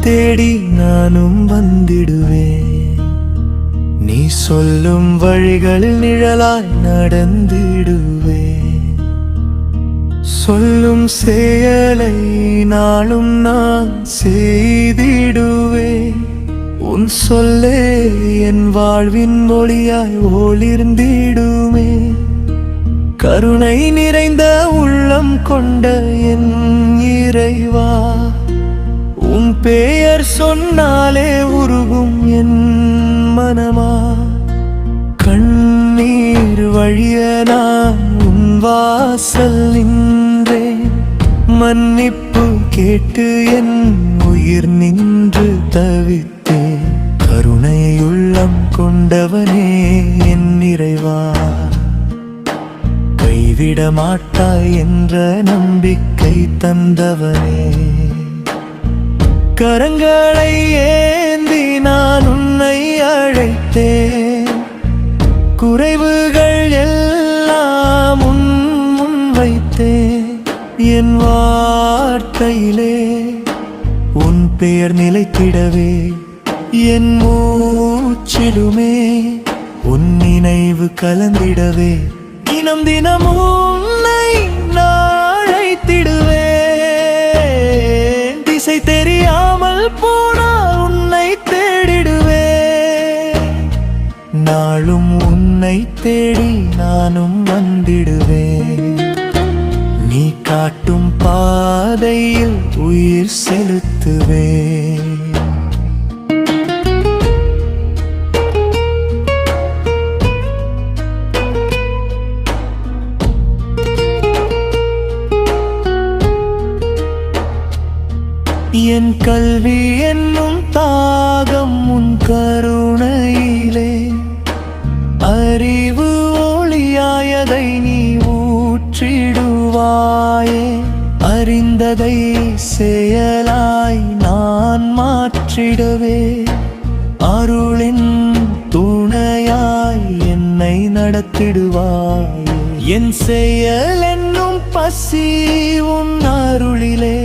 தேடி நானும் வந்திடுவேன். நீ சொல்லும் வழிகளில் நிழலாய் நடந்திடுவேன். சொல்லும் செயலை நாளும் நான் செய்திடுவேன். உன் சொல்லே என் வாழ்வின் மொழியாய் ஒளிர்ந்திடுமே. கருணை நிறைந்த உள்ளம் கொண்ட என் இறைவா, உன் பெயர் சொன்னாலே உருகும் என் மனமா. கண்ணீர் வழிய நான் உன் வாசல் நின்றேன். மன்னிப்பு கேட்டு என் உயிர் நின்று தவித்தேன். கருணையுள்ளம் கொண்டவனே என் இறைவா, கைவிட மாட்டாய் என்ற நம்பிக்கை தந்தவனே. கரங்களை ஏந்தி நான் உன்னை அழைத்தேன். குறைவுகள் எல்லாம் உன் முன் வைத்தேன். என் வார்த்தையிலே உன் பெயர் நிலைத்திடவே, என் மூச்சிலுமே உன் நினைவு கலந்திடவே, தினம் தினம் உன்னை அழைத்திடுவேன். திசை தெரியாமல் போனால் உன்னை தேடிடுவேன். நாளும் உன்னை தேடி நானும் வந்திடுவேன். நீ காட்டும் பாதையில் உயிர் செலுத்துவேன். என் கல்வி என்னும் தாகம் உன் கருணையிலே, அறிவு ஒளியாயதை நீ ஊற்றிடுவாயே. அறிந்ததை செயலாய் நான் மாற்றிடவே, அருளின் துணையாய் என்னை நடத்திடுவாயே. என் செயல் என்னும் பசி உன் அருளிலே,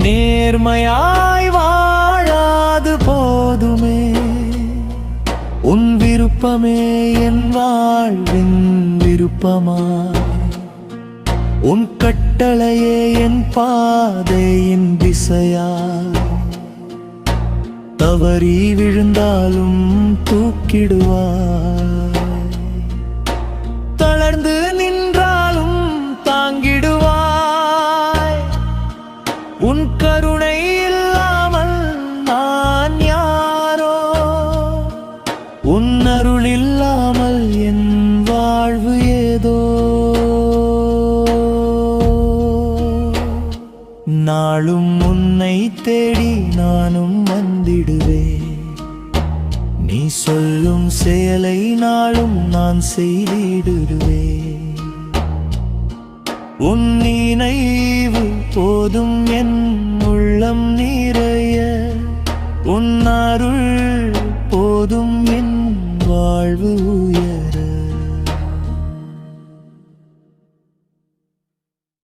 நேர்மையாய் வாழாது போதுமே. உன் விருப்பமே என் வாழ்வின் விருப்பமாய், உன் கட்டளையே என் பாதையின் திசையாய். தவறி விழுந்தாலும் தூக்கிடுவாய், தளர்ந்து நின்றாலும் தாங்கிடுவாய். உன் கருணை இல்லாமல் நான் யாரோ, உன் அருள் இல்லாமல் என் வாழ்வு ஏதோ. நாளும் உன்னை தேடி நானும் வந்திடுவேன். நீ சொல்லும் செயலை நாளும் நான் செய்திடுவேன். உன் நினைவு போதும் என் உள்ளம் நிறைய, உன் அருள் போதும் என் வாழ்வு